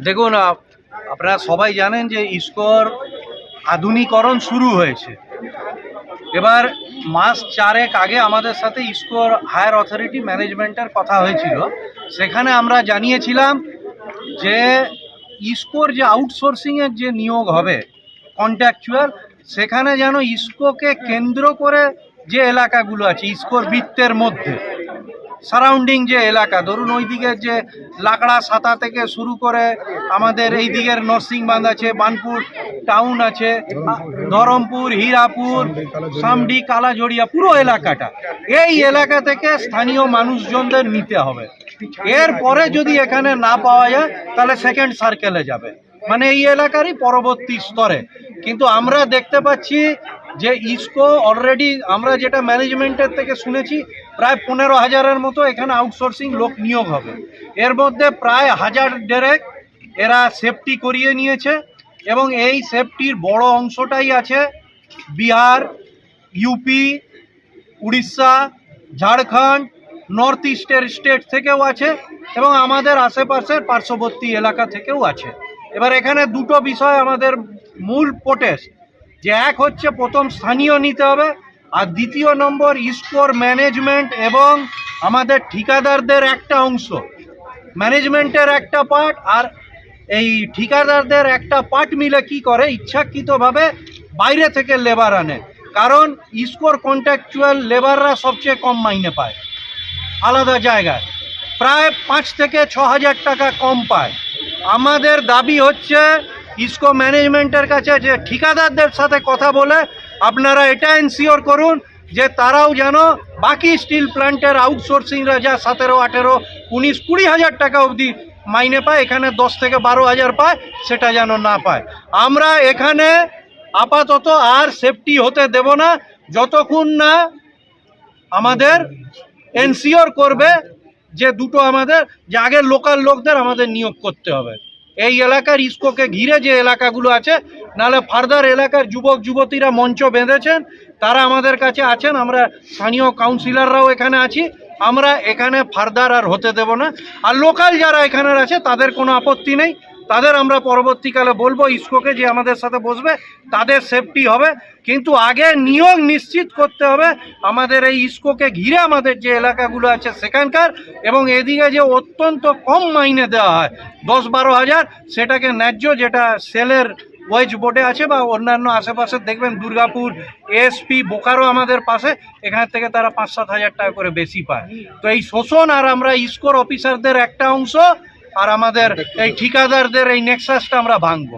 দেখুন, আপনারা সবাই জানেন যে ইসকোর আধুনিকরণ শুরু হয়েছে। এবার মাস 4 আগে আমাদের সাথে ইসকোর হায়ার অথরিটি ম্যানেজমেন্টের কথা হয়েছিল। সেখানে আমরা জানিয়েছিলাম যে ইসকোর যে আউটসোর্সিংয়ের যে নিয়োগ হবে কন্ট্রাকচুয়াল, সেখানে যেন ইসকোকে কেন্দ্র করে যে এলাকাগুলো আছে ইসকোর বৃত্তের মধ্যে সারাউন্ডিং যে এলাকা, ধরুন ওই দিকের যে লাকড়া সাতা থেকে শুরু করে আমাদের এই দিকের নরসিংবান্ধ আছে, বানপুর টাউন আছে, ধরমপুর, হীরাপুর, সামডি, কালাঝড়িয়া, পুরো এলাকাটা, এই এলাকা থেকে স্থানীয় মানুষজনদের নিতে হবে। এরপরে যদি এখানে না পাওয়া যায় তাহলে সেকেন্ড সার্কেলে যাবে, মানে এই এলাকারই পরবর্তী স্তরে। কিন্তু আমরা দেখতে পাচ্ছি যে ইসকো অলরেডি, আমরা যেটা ম্যানেজমেন্টের থেকে শুনেছি, প্রায় 15,000-এর মতো এখানে আউটসোর্সিং লোক নিয়োগ হবে। এর মধ্যে প্রায় 1,000 এরা সেফটি করিয়ে নিয়েছে, এবং এই সেফটির বড় অংশটাই আছে বিহার, ইউপি, উড়িষ্যা, ঝাড়খণ্ড, নর্থ ইস্টের স্টেট থেকেও আছে, এবং আমাদের আশেপাশের পার্শ্ববর্তী এলাকা থেকেও আছে। এবার এখানে দুটো বিষয় আমাদের মূল প্রোটেস্ট, যে এক হচ্ছে প্রথম স্থানীয় নিতে হবে, আর দ্বিতীয় নম্বর ইসকোর ম্যানেজমেন্ট এবং আমাদের ঠিকাদারদের একটা অংশ, ম্যানেজমেন্টের একটা পার্ট আর এই ঠিকাদারদের একটা পার্ট মিলে কি করে, ইচ্ছাকৃতভাবে বাইরে থেকে লেবার আনে। কারণ ইসকোর কন্ট্রাকচুয়াল লেবাররা সবচেয়ে কম মাইনে পায় আলাদা জায়গায়, প্রায় 5 থেকে 6,000 টাকা কম পায়। আমাদের দাবি হচ্ছে ইসকো ম্যানেজমেন্টের কাছে যে ঠিকাদারদের সাথে কথা বলে আপনারা এটা এনশিওর করুন যে তারাও যেন বাকি স্টিল প্ল্যান্টের আউটসোর্সিংরা যা 17, 18, 19, 20,000 টাকা অবধি মাইনে পায়, এখানে 10 থেকে 12,000 পায়, সেটা যেন না পায়। আমরা এখানে আপাতত আর সেফটি হতে দেব না যতক্ষণ না আমাদের এনশিওর করবে যে দুটো আমাদের, যে আগের লোকাল লোকদের আমাদের নিয়োগ করতে হবে এই এলাকার ইসকোকে ঘিরে যে এলাকাগুলো আছে। নাহলে ফার্দার এলাকার যুবক যুবতীরা মঞ্চ বেঁধেছেন, তারা আমাদের কাছে আছেন, আমরা স্থানীয় কাউন্সিলররাও এখানে আছি, আমরা এখানে ফার্দার আর হতে দেব না। আর লোকাল যারা এখানে আছে তাদের কোনো আপত্তি নেই, তাদের আমরা পরবর্তীকালে বলবো ইসকোকে যে আমাদের সাথে বসবে, তাদের সেফটি হবে। কিন্তু আগে নিয়োগ নিশ্চিত করতে হবে আমাদের এই ইসকোকে ঘিরে আমাদের যে এলাকাগুলো আছে সেখানকার, এবং এদিকে যে অত্যন্ত কম মাইনে দেওয়া হয় 10-12,000, সেটাকে ন্যায্য, যেটা সেলের ওয়েজ বোর্ডে আছে বা অন্যান্য আশেপাশে দেখবেন দুর্গাপুর, এসপি, বোকারো আমাদের পাশে, এখান থেকে তারা 5-7 হাজার টাকা করে বেশি পায়। তো এই শোষণ, আর আমরা ইসকোর অফিসারদের একটা অংশ আর আমাদের এই ঠিকাদারদের এই নেক্সাসটা আমরা ভাঙবো।